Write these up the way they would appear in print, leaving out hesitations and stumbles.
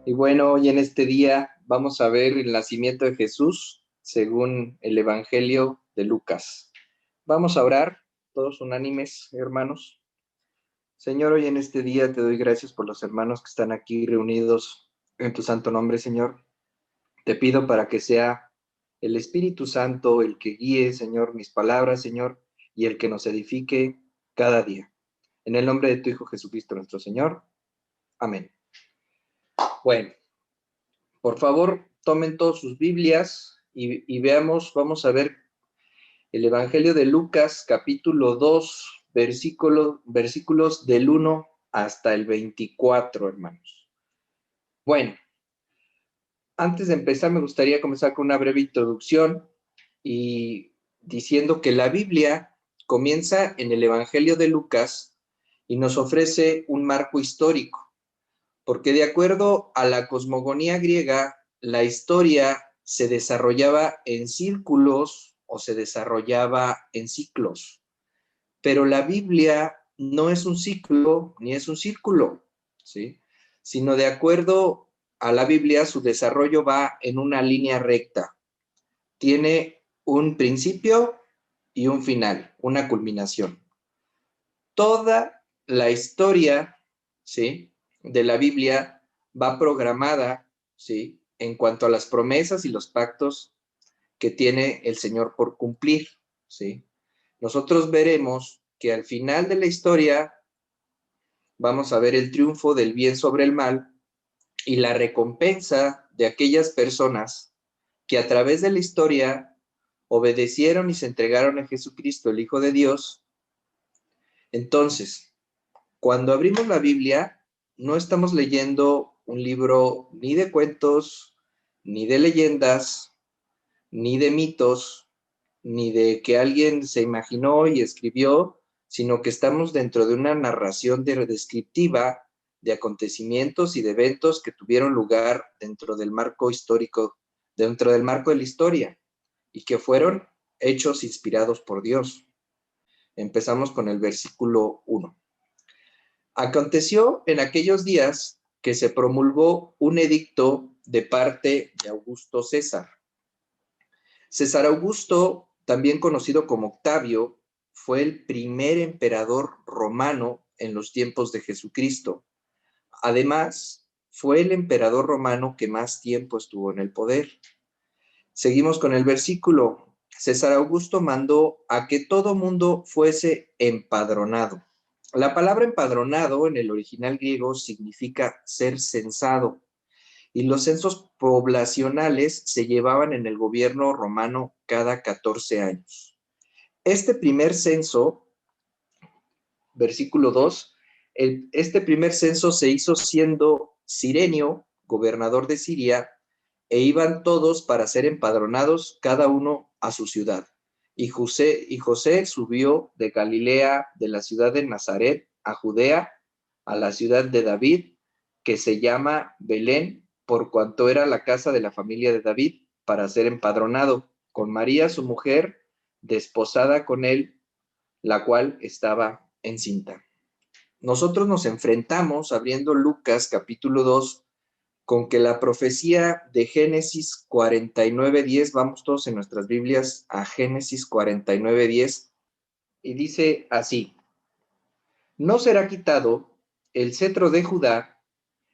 Y bueno, hoy en este día vamos a ver el nacimiento de Jesús según el Evangelio de Lucas. Vamos a orar, todos unánimes, hermanos. Señor, hoy en este día te doy gracias por los hermanos que están aquí reunidos en tu santo nombre, Señor. Te pido para que sea el Espíritu Santo el que guíe, Señor, mis palabras, Señor, y el que nos edifique cada día. En el nombre de tu Hijo Jesucristo, nuestro Señor. Amén. Bueno, por favor, tomen todas sus Biblias y veamos, vamos a ver el Evangelio de Lucas, capítulo 2, versículos del 1 hasta el 24, hermanos. Bueno, antes de empezar, me gustaría comenzar con una breve introducción y diciendo que la Biblia comienza en el Evangelio de Lucas y nos ofrece un marco histórico, porque de acuerdo a la cosmogonía griega, la historia se desarrollaba en círculos o se desarrollaba en ciclos, pero la Biblia no es un ciclo ni es un círculo, ¿sí? Sino de acuerdo a la Biblia, su desarrollo va en una línea recta. Tiene un principio y un final, una culminación. Toda la historia, ¿sí?, de la Biblia va programada, ¿sí?, en cuanto a las promesas y los pactos que tiene el Señor por cumplir, ¿sí? Nosotros veremos que al final de la historia vamos a ver el triunfo del bien sobre el mal y la recompensa de aquellas personas que a través de la historia obedecieron y se entregaron a Jesucristo, el Hijo de Dios. Entonces, cuando abrimos la Biblia, no estamos leyendo un libro ni de cuentos, ni de leyendas, ni de mitos, ni de que alguien se imaginó y escribió, sino que estamos dentro de una narración descriptiva de acontecimientos y de eventos que tuvieron lugar dentro del marco histórico, dentro del marco de la historia, y que fueron hechos inspirados por Dios. Empezamos con el versículo 1. Aconteció en aquellos días que se promulgó un edicto de parte de Augusto César. César Augusto, también conocido como Octavio, fue el primer emperador romano en los tiempos de Jesucristo. Además, fue el emperador romano que más tiempo estuvo en el poder. Seguimos con el versículo. César Augusto mandó a que todo mundo fuese empadronado. La palabra empadronado en el original griego significa ser censado, y los censos poblacionales se llevaban en el gobierno romano cada 14 años. Este primer censo, versículo 2, este primer censo se hizo siendo Cirenio, gobernador de Siria, e iban todos para ser empadronados, cada uno a su ciudad. Y José subió de Galilea, de la ciudad de Nazaret, a Judea, a la ciudad de David, que se llama Belén, por cuanto era la casa de la familia de David, para ser empadronado, con María su mujer, desposada con él, la cual estaba encinta. Nosotros nos enfrentamos, abriendo Lucas capítulo 2, con que la profecía de Génesis 49:10, vamos todos en nuestras Biblias a Génesis 49:10, y dice así: no será quitado el cetro de Judá,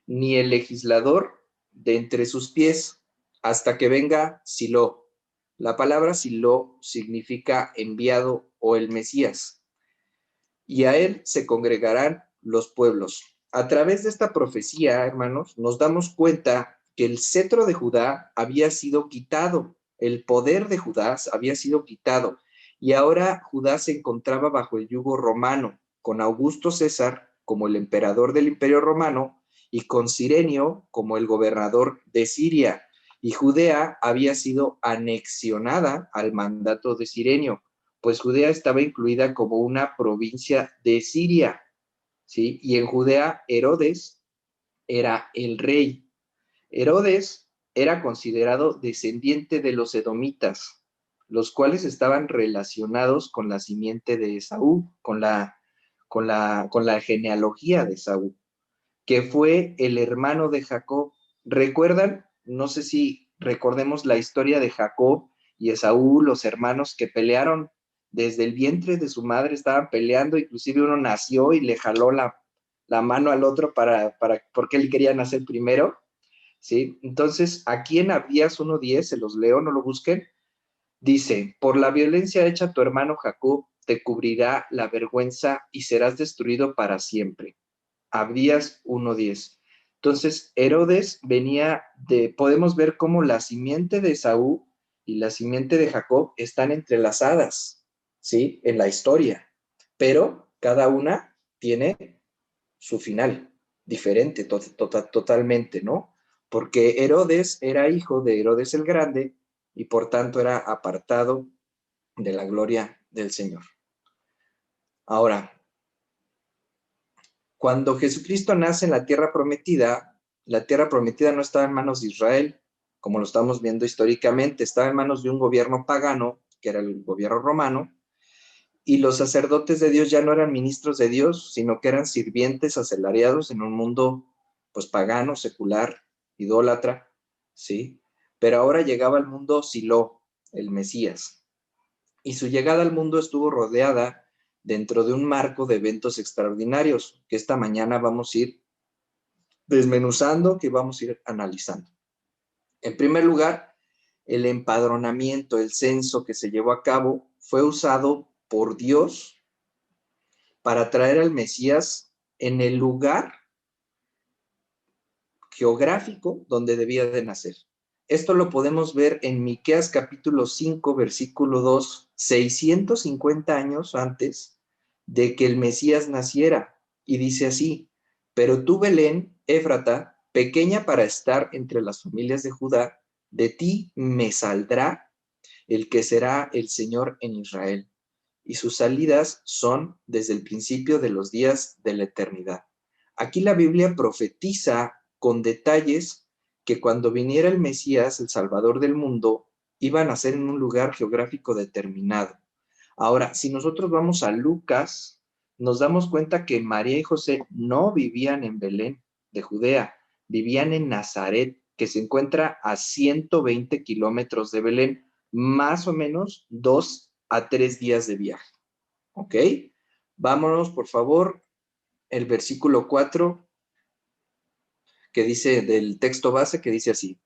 ni el legislador de entre sus pies, hasta que venga Silo. La palabra Silo significa enviado o el Mesías, y a él se congregarán los pueblos. A través de esta profecía, hermanos, nos damos cuenta que el cetro de Judá había sido quitado, el poder de Judá había sido quitado, y ahora Judá se encontraba bajo el yugo romano, con Augusto César como el emperador del Imperio Romano y con Cirenio como el gobernador de Siria. Y Judea había sido anexionada al mandato de Cirenio, pues Judea estaba incluida como una provincia de Siria, ¿sí? Y en Judea Herodes era el rey. Herodes era considerado descendiente de los edomitas, los cuales estaban relacionados con la simiente de Esaú, con la genealogía de Esaú, que fue el hermano de Jacob. ¿Recuerdan? No sé si recordemos la historia de Jacob y Esaú, los hermanos que pelearon desde el vientre de su madre, estaban peleando, inclusive uno nació y le jaló la mano al otro porque él quería nacer primero, ¿sí? Entonces, aquí en Abdías 1:10, se los leo, no lo busquen, dice, por la violencia hecha a tu hermano Jacob, te cubrirá la vergüenza y serás destruido para siempre. Abdías 1:10. Entonces, Herodes venía podemos ver cómo la simiente de Saúl y la simiente de Jacob están entrelazadas, ¿sí? En la historia, pero cada una tiene su final, diferente totalmente, ¿no? Porque Herodes era hijo de Herodes el Grande y por tanto era apartado de la gloria del Señor. Ahora, cuando Jesucristo nace en la tierra prometida no estaba en manos de Israel, como lo estamos viendo históricamente, estaba en manos de un gobierno pagano, que era el gobierno romano, y los sacerdotes de Dios ya no eran ministros de Dios, sino que eran sirvientes asalariados en un mundo pues pagano, secular, idólatra, ¿sí? Pero ahora llegaba al mundo Silo, el Mesías, y su llegada al mundo estuvo rodeada dentro de un marco de eventos extraordinarios que esta mañana vamos a ir desmenuzando, que vamos a ir analizando. En primer lugar, el empadronamiento, el censo que se llevó a cabo, fue usado por Dios para traer al Mesías en el lugar geográfico donde debía de nacer. Esto lo podemos ver en Miqueas capítulo 5, versículo 2, 650 años antes de que el Mesías naciera. Y dice así, pero tú, Belén, Éfrata, pequeña para estar entre las familias de Judá, de ti me saldrá el que será el Señor en Israel. Y sus salidas son desde el principio de los días de la eternidad. Aquí la Biblia profetiza con detalles que cuando viniera el Mesías, el Salvador del mundo, iba a nacer en un lugar geográfico determinado. Ahora, si nosotros vamos a Lucas, nos damos cuenta que María y José no vivían en Belén de Judea, vivían en Nazaret, que se encuentra a 120 kilómetros de Belén, más o menos 2 a 3 días de viaje. ¿Ok? Vámonos, por favor, el versículo 4, que dice del texto base, que dice así.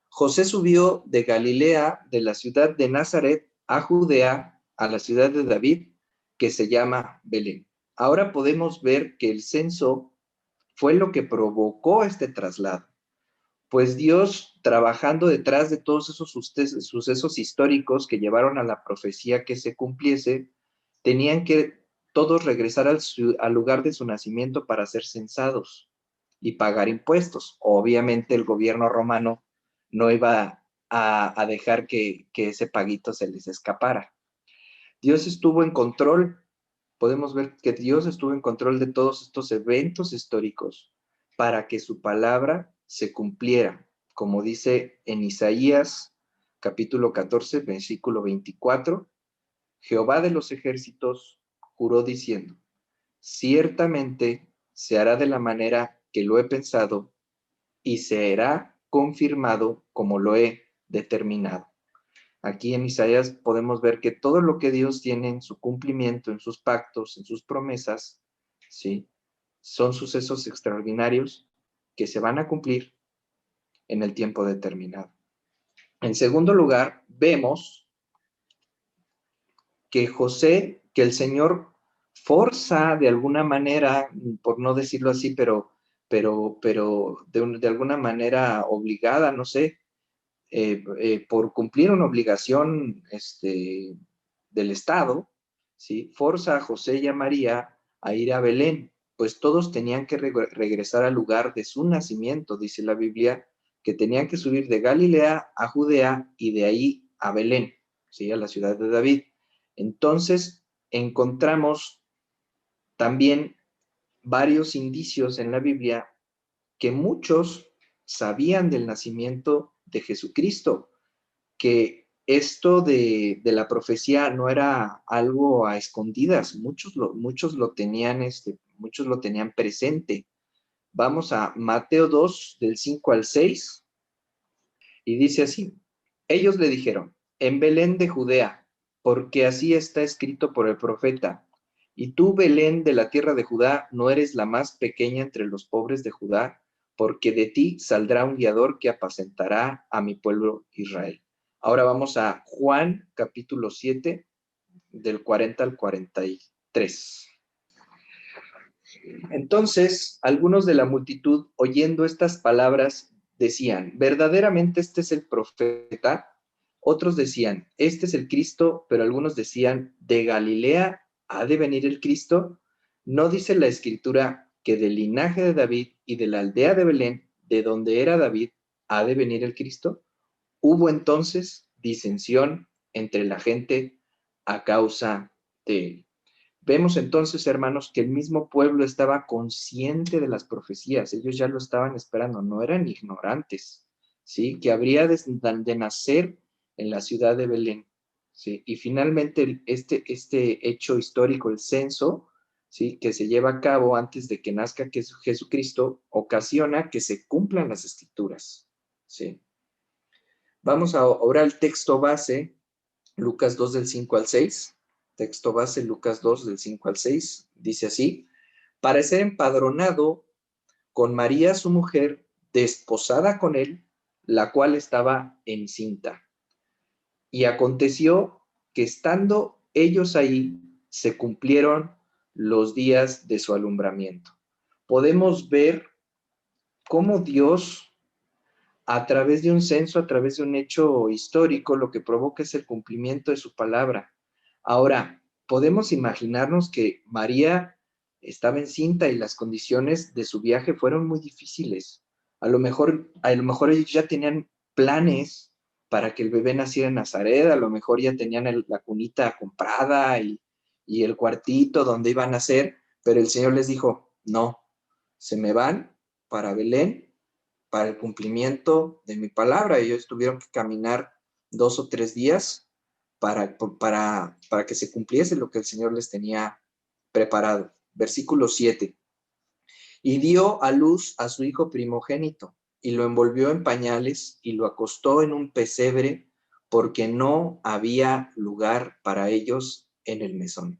José subió de Galilea, de la ciudad de Nazaret, a Judea, a la ciudad de David, que se llama Belén. Ahora podemos ver que el censo fue lo que provocó este traslado. Pues Dios, trabajando detrás de todos esos sucesos históricos que llevaron a la profecía que se cumpliese, tenían que todos regresar al lugar de su nacimiento para ser censados y pagar impuestos. Obviamente el gobierno romano no iba a dejar que ese paguito se les escapara. Dios estuvo en control. Podemos ver que Dios estuvo en control de todos estos eventos históricos para que su palabra se cumpliera, como dice en Isaías capítulo 14, versículo 24, Jehová de los ejércitos juró diciendo, ciertamente se hará de la manera que lo he pensado y será confirmado como lo he determinado. Aquí en Isaías podemos ver que todo lo que Dios tiene en su cumplimiento, en sus pactos, en sus promesas, ¿sí? Son sucesos extraordinarios que se van a cumplir en el tiempo determinado. En segundo lugar, vemos que que el Señor forza de alguna manera, por no decirlo así, pero de alguna manera obligada, no sé, por cumplir una obligación del Estado, ¿sí? Forza a José y a María a ir a Belén, pues todos tenían que regresar al lugar de su nacimiento, dice la Biblia, que tenían que subir de Galilea a Judea y de ahí a Belén, ¿sí? A la ciudad de David. Entonces, encontramos también varios indicios en la Biblia que muchos sabían del nacimiento de Jesucristo, que esto de la profecía no era algo a escondidas, muchos lo tenían presente. Vamos a Mateo 2, del 5 al 6, y dice así: ellos le dijeron, en Belén de Judea, porque así está escrito por el profeta, y tú, Belén de la tierra de Judá, no eres la más pequeña entre los pobres de Judá, porque de ti saldrá un guiador que apacentará a mi pueblo Israel. Ahora vamos a Juan capítulo 7, del 40 al 43. Entonces, algunos de la multitud, oyendo estas palabras, decían, ¿verdaderamente este es el profeta? Otros decían, este es el Cristo, pero algunos decían, ¿de Galilea ha de venir el Cristo? ¿No dice la Escritura que del linaje de David y de la aldea de Belén, de donde era David, ha de venir el Cristo? Hubo entonces disensión entre la gente a causa de él. Vemos entonces, hermanos, que el mismo pueblo estaba consciente de las profecías, ellos ya lo estaban esperando, no eran ignorantes, ¿sí? Que habría de nacer en la ciudad de Belén, ¿sí? Y finalmente este hecho histórico, el censo, ¿sí? Que se lleva a cabo antes de que nazca Jesucristo, ocasiona que se cumplan las escrituras, ¿sí? Vamos ahora al texto base, Lucas 2 del 5 al 6. Texto base, Lucas 2 del 5 al 6. Dice así: para ser empadronado con María su mujer, desposada con él, la cual estaba encinta. Y aconteció que estando ellos ahí, se cumplieron los días de su alumbramiento. Podemos ver cómo Dios, a través de un censo, a través de un hecho histórico, lo que provoca es el cumplimiento de su palabra. Ahora, podemos imaginarnos que María estaba encinta y las condiciones de su viaje fueron muy difíciles. A lo mejor ellos ya tenían planes para que el bebé naciera en Nazaret, a lo mejor ya tenían la cunita comprada y el cuartito donde iban a nacer, pero el Señor les dijo, no, se me van para Belén para el cumplimiento de mi palabra. Ellos tuvieron que caminar 2 o 3 días para que se cumpliese lo que el Señor les tenía preparado. Versículo 7. Y dio a luz a su hijo primogénito, y lo envolvió en pañales, y lo acostó en un pesebre, porque no había lugar para ellos en el mesón.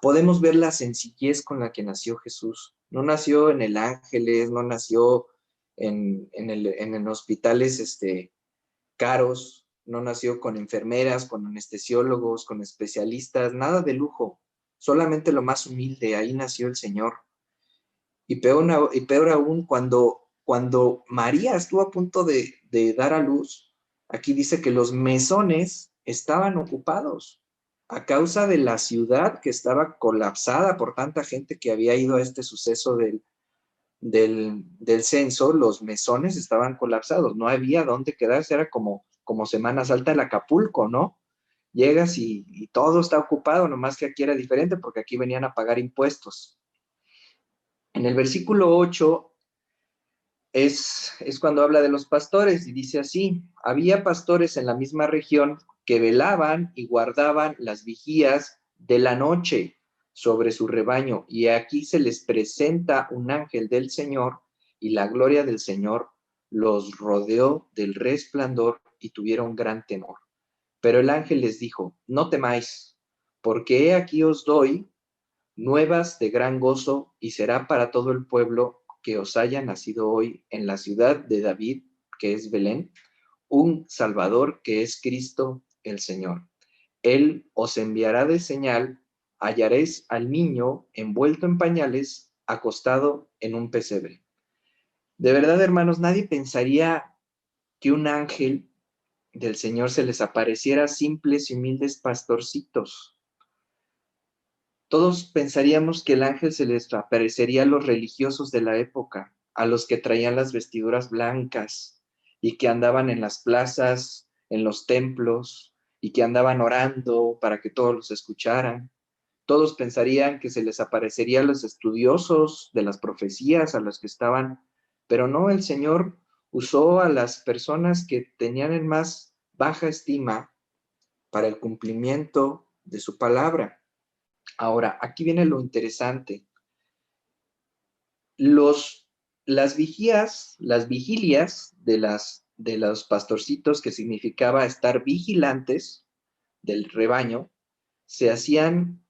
Podemos ver la sencillez con la que nació Jesús. No nació en el Ángeles, no nació en hospitales caros, no nació con enfermeras, con anestesiólogos, con especialistas, nada de lujo, solamente lo más humilde, ahí nació el Señor. Y peor aún, cuando María estuvo a punto de dar a luz, aquí dice que los mesones estaban ocupados a causa de la ciudad que estaba colapsada por tanta gente que había ido a este suceso del censo. Los mesones estaban colapsados, no había dónde quedarse, era como Semana Santa el Acapulco, ¿no? Llegas y todo está ocupado, nomás que aquí era diferente porque aquí venían a pagar impuestos. En el versículo 8 es cuando habla de los pastores y dice así: había pastores en la misma región que velaban y guardaban las vigías de la noche sobre su rebaño, y aquí se les presenta un ángel del Señor, y la gloria del Señor los rodeó del resplandor y tuvieron gran temor. Pero el ángel les dijo: no temáis, porque he aquí os doy nuevas de gran gozo, y será para todo el pueblo que os haya nacido hoy en la ciudad de David, que es Belén, un Salvador, que es Cristo el Señor. Él os enviará de señal, hallaréis al niño envuelto en pañales, acostado en un pesebre. De verdad, hermanos, nadie pensaría que un ángel del Señor se les apareciera a simples y humildes pastorcitos. Todos pensaríamos que el ángel se les aparecería a los religiosos de la época, a los que traían las vestiduras blancas y que andaban en las plazas, en los templos, y que andaban orando para que todos los escucharan. Todos pensarían que se les aparecería a los estudiosos de las profecías, a los que estaban, pero no, el Señor usó a las personas que tenían en más baja estima para el cumplimiento de su palabra. Ahora, aquí viene lo interesante. las vigilias de los pastorcitos, que significaba estar vigilantes del rebaño, se hacían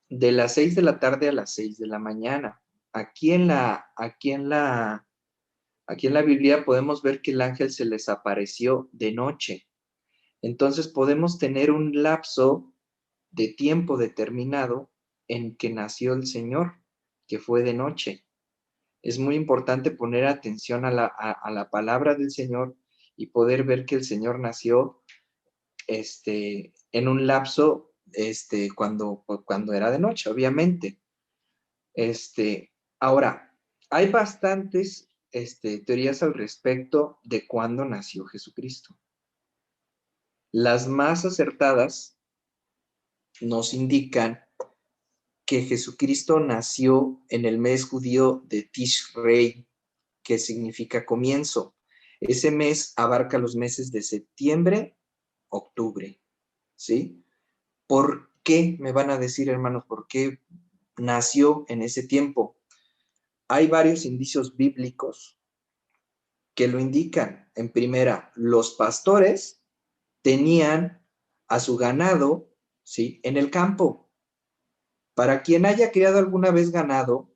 de las 6 de la tarde a las 6 de la mañana. Aquí en la Biblia podemos ver que el ángel se les apareció de noche. Entonces podemos tener un lapso de tiempo determinado en que nació el Señor, que fue de noche. Es muy importante poner atención a la palabra del Señor y poder ver que el Señor nació en un lapso cuando era de noche, obviamente. Ahora, hay bastantes teorías al respecto de cuándo nació Jesucristo. Las más acertadas nos indican que Jesucristo nació en el mes judío de Tishrei, que significa comienzo. Ese mes abarca los meses de septiembre, octubre, ¿sí? ¿Por qué, me van a decir, hermanos, por qué nació en ese tiempo? Hay varios indicios bíblicos que lo indican. En primera, los pastores tenían a su ganado, ¿sí?, en el campo. Para quien haya criado alguna vez ganado,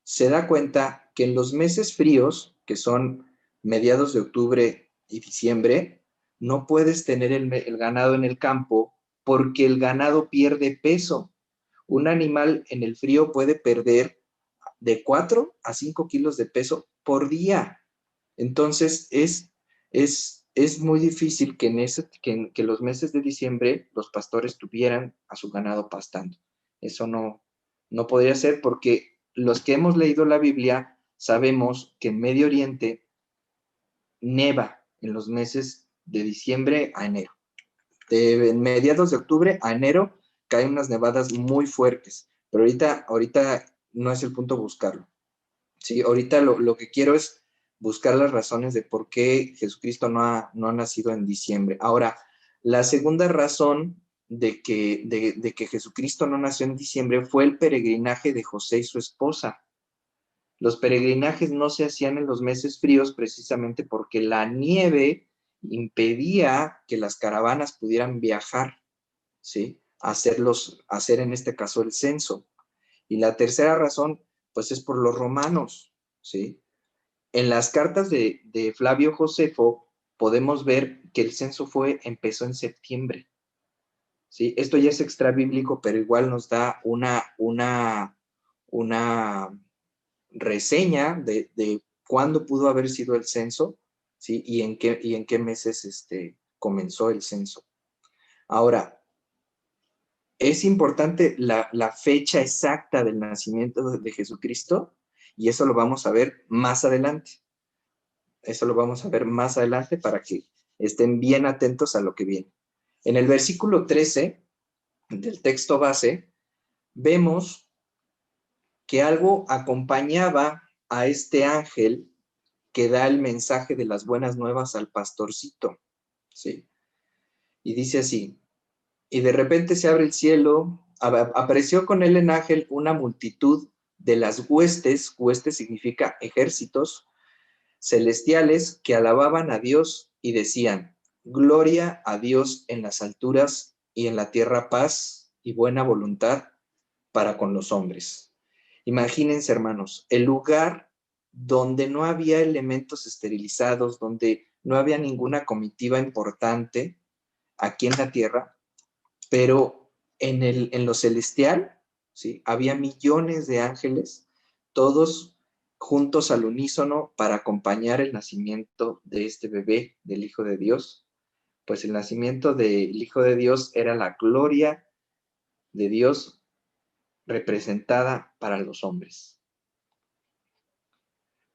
se da cuenta que en los meses fríos, que son mediados de octubre y diciembre, no puedes tener el ganado en el campo porque el ganado pierde peso. Un animal en el frío puede perder de 4 a 5 kilos de peso por día. Entonces, es muy difícil que los meses de diciembre los pastores tuvieran a su ganado pastando. Eso no podría ser, porque los que hemos leído la Biblia sabemos que en Medio Oriente neva en los meses de diciembre a enero. De mediados de octubre a enero caen unas nevadas muy fuertes, pero ahorita no es el punto buscarlo. Sí, ahorita lo que quiero es buscar las razones de por qué Jesucristo no ha nacido en diciembre. Ahora, la segunda razón de que Jesucristo no nació en diciembre fue el peregrinaje de José y su esposa. Los peregrinajes no se hacían en los meses fríos precisamente porque la nieve impedía que las caravanas pudieran viajar, ¿sí? Hacer en este caso el censo. Y la tercera razón, pues, es por los romanos, ¿sí? En las cartas de Flavio Josefo podemos ver que el censo empezó en septiembre, ¿sí? Esto ya es extrabíblico, pero igual nos da una reseña de cuándo pudo haber sido el censo, ¿sí? Y en qué meses comenzó el censo. Ahora, es importante la fecha exacta del nacimiento de Jesucristo, y eso lo vamos a ver más adelante. Eso lo vamos a ver más adelante para que estén bien atentos a lo que viene. En el versículo 13 del texto base, vemos que algo acompañaba a este ángel que da el mensaje de las buenas nuevas al pastorcito, ¿sí? Y dice así: y de repente se abre el cielo, apareció con él en ángel una multitud de las huestes significa ejércitos, celestiales, que alababan a Dios y decían: gloria a Dios en las alturas y en la tierra paz y buena voluntad para con los hombres. Imagínense, hermanos, el lugar donde no había elementos esterilizados, donde no había ninguna comitiva importante aquí en la tierra, pero en lo celestial, ¿sí?, había millones de ángeles, todos juntos al unísono para acompañar el nacimiento de este bebé, del Hijo de Dios. Pues el nacimiento del Hijo de Dios era la gloria de Dios representada para los hombres.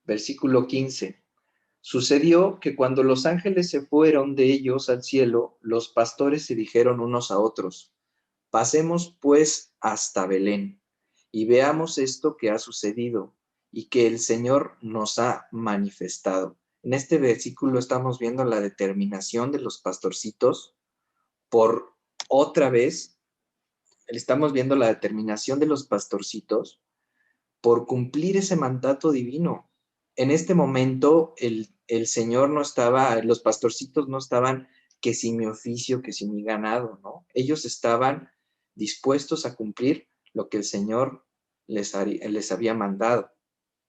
Versículo 15. Sucedió que cuando los ángeles se fueron de ellos al cielo, los pastores se dijeron unos a otros: pasemos pues hasta Belén y veamos esto que ha sucedido y que el Señor nos ha manifestado. En este versículo estamos viendo la determinación de los pastorcitos por otra vez. Estamos viendo la determinación de los pastorcitos por cumplir ese mandato divino. en este momento el Señor no estaba, los pastorcitos no estaban que si mi oficio, que si mi ganado, ¿no? Ellos estaban dispuestos a cumplir lo que el Señor les había mandado.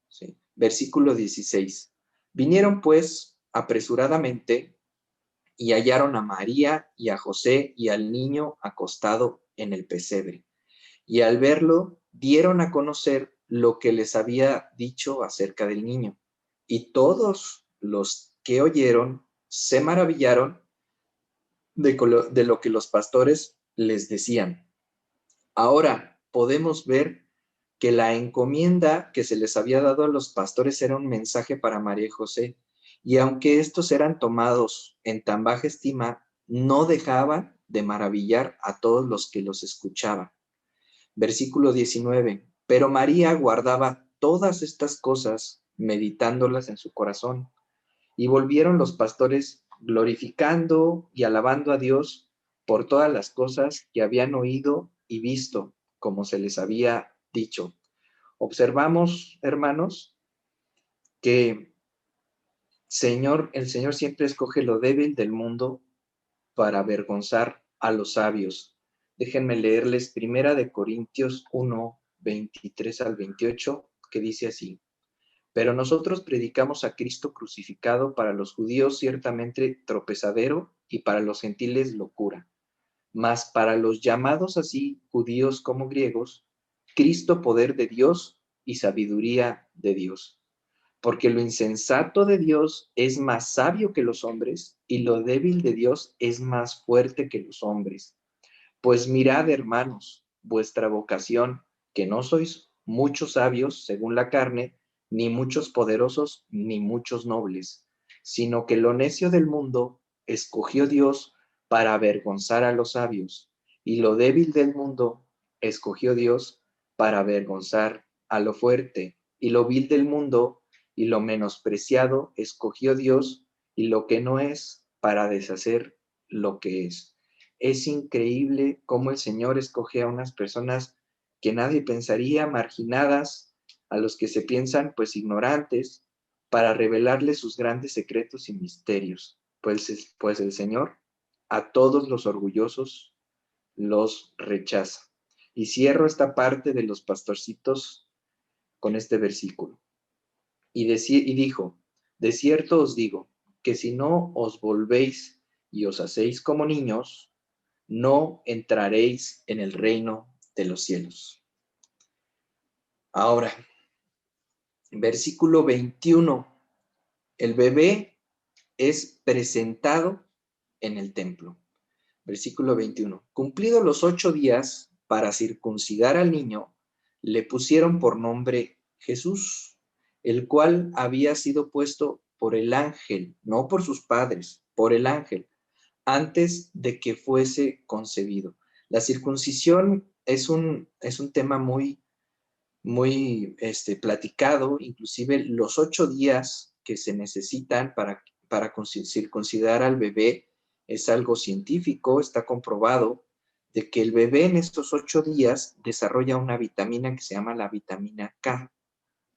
¿Sí? Versículo 16. Vinieron pues apresuradamente y hallaron a María y a José y al niño acostado en el pesebre. Y al verlo, dieron a conocer lo que les había dicho acerca del niño. Y todos los que oyeron se maravillaron de lo que los pastores les decían. Ahora podemos ver que la encomienda que se les había dado a los pastores era un mensaje para María y José, y aunque estos eran tomados en tan baja estima, no dejaban de maravillar a todos los que los escuchaban. Versículo 19. Pero María guardaba todas estas cosas, meditándolas en su corazón. Y volvieron los pastores glorificando y alabando a Dios por todas las cosas que habían oído y visto, como se les había dicho. Observamos, hermanos, que el Señor siempre escoge lo débil del mundo para avergonzar a los sabios. Déjenme leerles Primera de Corintios 1, 23 al 28, que dice así. Pero nosotros predicamos a Cristo crucificado, para los judíos ciertamente tropezadero y para los gentiles locura. Mas para los llamados así, judíos como griegos, Cristo poder de Dios y sabiduría de Dios. Porque lo insensato de Dios es más sabio que los hombres, y lo débil de Dios es más fuerte que los hombres. Pues mirad, hermanos, vuestra vocación, que no sois muchos sabios según la carne, ni muchos poderosos, ni muchos nobles, sino que lo necio del mundo escogió Dios para avergonzar a los sabios, y lo débil del mundo escogió Dios para avergonzar a lo fuerte, y lo vil del mundo y lo menospreciado escogió Dios, y lo que no es, para deshacer lo que es. Es increíble cómo el Señor escoge a unas personas que nadie pensaría, marginadas, a los que se piensan pues ignorantes, para revelarles sus grandes secretos y misterios. Pues el Señor a todos los orgullosos los rechaza. Y cierro esta parte de los pastorcitos con este versículo. Y dijo, de cierto os digo, que si no os volvéis y os hacéis como niños, no entraréis en el reino de los cielos. Ahora, versículo 21, el bebé es presentado en el templo. Versículo 21, cumplidos los 8 días para circuncidar al niño, le pusieron por nombre Jesús, el cual había sido puesto por el ángel, no por sus padres, por el ángel, antes de que fuese concebido. La circuncisión es un tema muy platicado, inclusive los 8 días que se necesitan para circuncidar al bebé es algo científico, está comprobado de que el bebé en estos 8 días desarrolla una vitamina que se llama la vitamina K,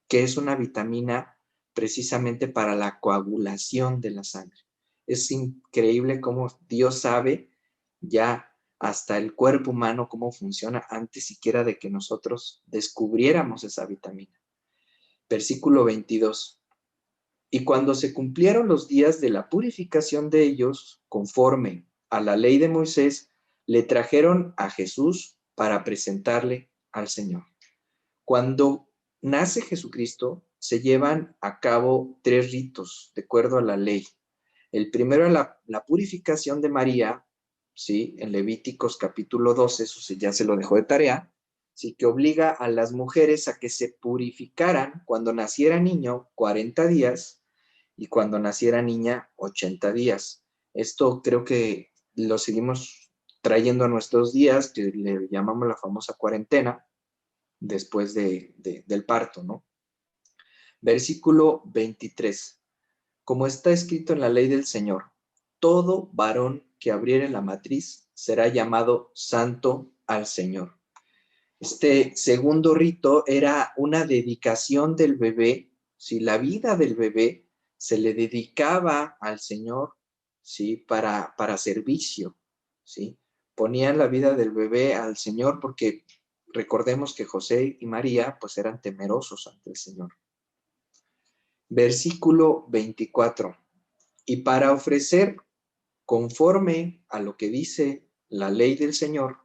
que es una vitamina precisamente para la coagulación de la sangre. Es increíble cómo Dios sabe ya hasta el cuerpo humano cómo funciona antes siquiera de que nosotros descubriéramos esa vitamina. Versículo 22. Y cuando se cumplieron los días de la purificación de ellos, conforme a la ley de Moisés, le trajeron a Jesús para presentarle al Señor. Cuando nace Jesucristo, se llevan a cabo 3 ritos de acuerdo a la ley. El primero es la purificación de María, ¿sí? En Levíticos capítulo 12, eso ya se lo dejó de tarea, ¿sí? Que obliga a las mujeres a que se purificaran cuando naciera niño 40 días y cuando naciera niña 80 días. Esto creo que lo seguimos trayendo a nuestros días, que le llamamos la famosa cuarentena, después del parto, ¿no? Versículo 23. Como está escrito en la ley del Señor, todo varón que abriere la matriz será llamado santo al Señor. Este segundo rito era una dedicación del bebé ¿sí? La vida del bebé se le dedicaba al Señor, ¿sí? Para servicio, ¿sí? Ponían la vida del bebé al Señor porque recordemos que José y María pues eran temerosos ante el Señor. Versículo 24. Y para ofrecer, conforme a lo que dice la ley del Señor,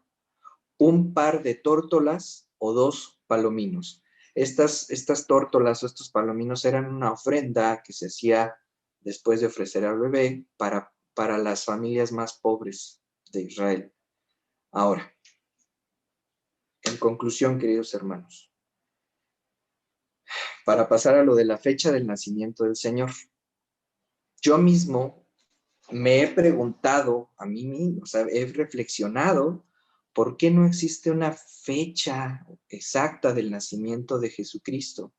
un par de tórtolas o 2 palominos. Estas tórtolas o estos palominos eran una ofrenda que se hacía después de ofrecer al bebé para las familias más pobres de Israel. Ahora, en conclusión, queridos hermanos, para pasar a lo de la fecha del nacimiento del Señor, yo mismo me he preguntado a mí mismo, o sea, he reflexionado por qué no existe una fecha exacta del nacimiento de Jesucristo.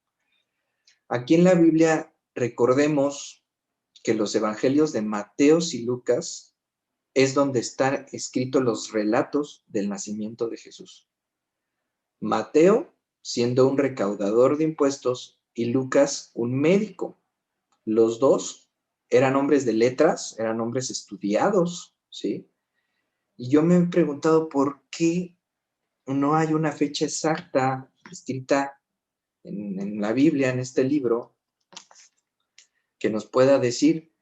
Aquí en la Biblia recordemos que los evangelios de Mateo y Lucas es donde están escritos los relatos del nacimiento de Jesús. Mateo siendo un recaudador de impuestos y Lucas un médico. Los dos eran hombres de letras, eran hombres estudiados, ¿sí? Y yo me he preguntado por qué no hay una fecha exacta escrita en la Biblia, en este libro, que nos pueda decir.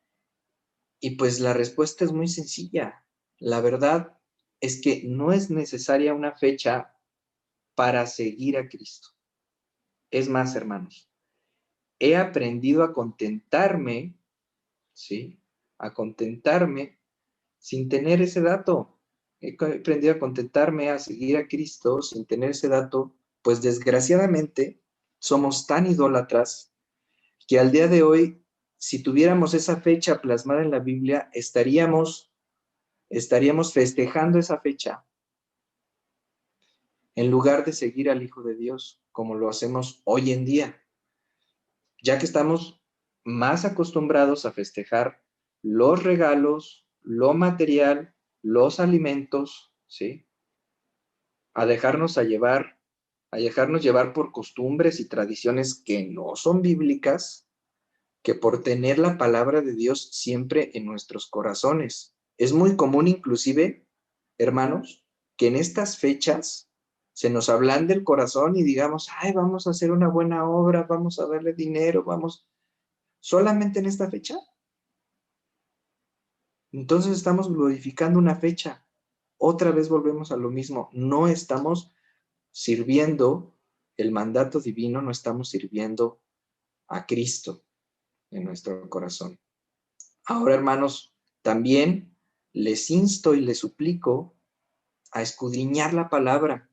Y pues la respuesta es muy sencilla. La verdad es que no es necesaria una fecha para seguir a Cristo. Es más, hermanos, he aprendido a contentarme, ¿sí? A contentarme sin tener ese dato. He aprendido a contentarme, a seguir a Cristo sin tener ese dato, pues desgraciadamente somos tan idólatras que al día de hoy, si tuviéramos esa fecha plasmada en la Biblia, estaríamos festejando esa fecha en lugar de seguir al Hijo de Dios, como lo hacemos hoy en día, ya que estamos más acostumbrados a festejar los regalos, lo material, los alimentos, ¿sí? A dejarnos llevar por costumbres y tradiciones que no son bíblicas, que por tener la palabra de Dios siempre en nuestros corazones. Es muy común inclusive, hermanos, que en estas fechas se nos ablande el corazón y digamos, ay, vamos a hacer una buena obra, vamos a darle dinero, vamos, solamente en esta fecha. Entonces estamos glorificando una fecha. Otra vez volvemos a lo mismo. No estamos sirviendo el mandato divino, no estamos sirviendo a Cristo en nuestro corazón. Ahora, hermanos, también les insto y les suplico a escudriñar la palabra,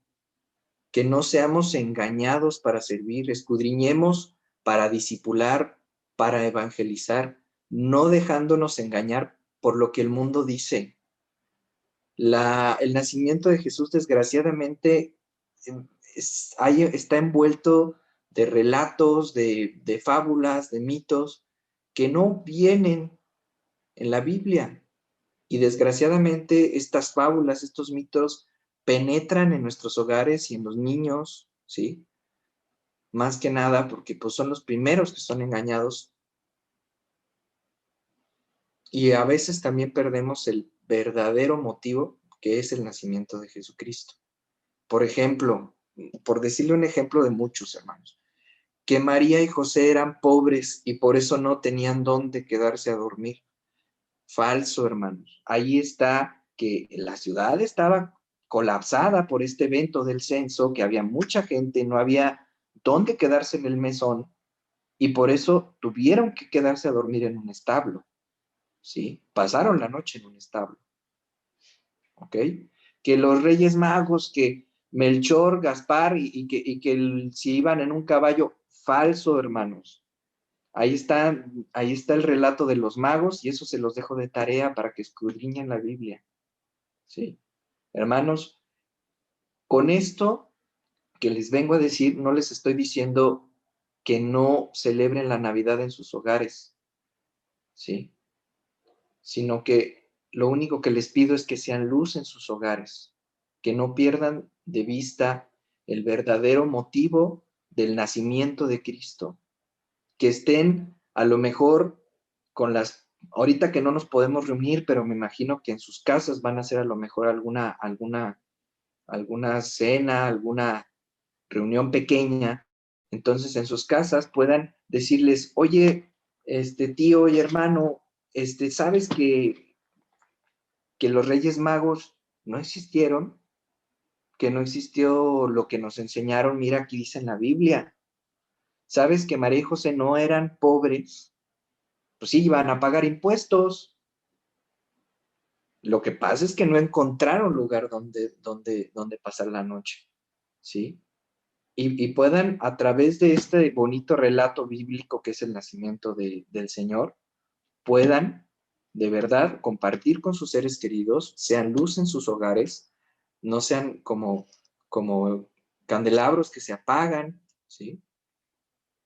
que no seamos engañados para servir, escudriñemos para discipular, para evangelizar, no dejándonos engañar por lo que el mundo dice. El nacimiento de Jesús, desgraciadamente, está envuelto de relatos, de fábulas, de mitos, que no vienen en la Biblia. Y desgraciadamente estas fábulas, estos mitos penetran en nuestros hogares y en los niños, ¿sí? Más que nada porque pues son los primeros que son engañados y a veces también perdemos el verdadero motivo que es el nacimiento de Jesucristo. Por ejemplo, por decirle un ejemplo de muchos hermanos, que María y José eran pobres y por eso no tenían dónde quedarse a dormir. Falso, hermanos. Ahí está que la ciudad estaba colapsada por este evento del censo, que había mucha gente, no había dónde quedarse en el mesón, y por eso tuvieron que quedarse a dormir en un establo, ¿sí? Pasaron la noche en un establo, ¿ok? Que los Reyes Magos, que Melchor, Gaspar, si iban en un caballo, falso, hermanos. Ahí está el relato de los magos y eso se los dejo de tarea para que escudriñen la Biblia. ¿Sí? Hermanos, con esto que les vengo a decir, no les estoy diciendo que no celebren la Navidad en sus hogares, ¿sí? Sino que lo único que les pido es que sean luz en sus hogares, que no pierdan de vista el verdadero motivo del nacimiento de Cristo, que estén a lo mejor con ahorita que no nos podemos reunir, pero me imagino que en sus casas van a hacer a lo mejor alguna cena, alguna reunión pequeña. Entonces en sus casas puedan decirles, oye, tío y hermano, ¿sabes que los Reyes Magos no existieron? Que no existió lo que nos enseñaron, mira, aquí dice en la Biblia. ¿Sabes que María y José no eran pobres? Pues sí, iban a pagar impuestos. Lo que pasa es que no encontraron lugar donde pasar la noche, ¿sí? Y puedan, a través de este bonito relato bíblico que es el nacimiento del Señor, puedan de verdad compartir con sus seres queridos, sean luz en sus hogares, no sean como candelabros que se apagan, ¿sí?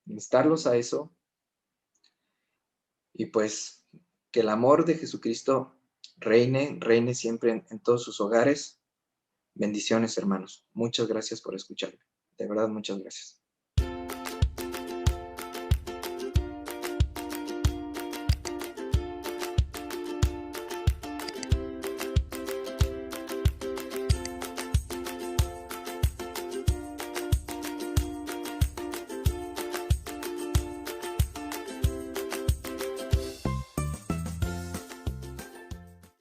Instarlos a eso y pues que el amor de Jesucristo reine siempre en todos sus hogares. Bendiciones, hermanos. Muchas gracias por escucharme. De verdad, muchas gracias.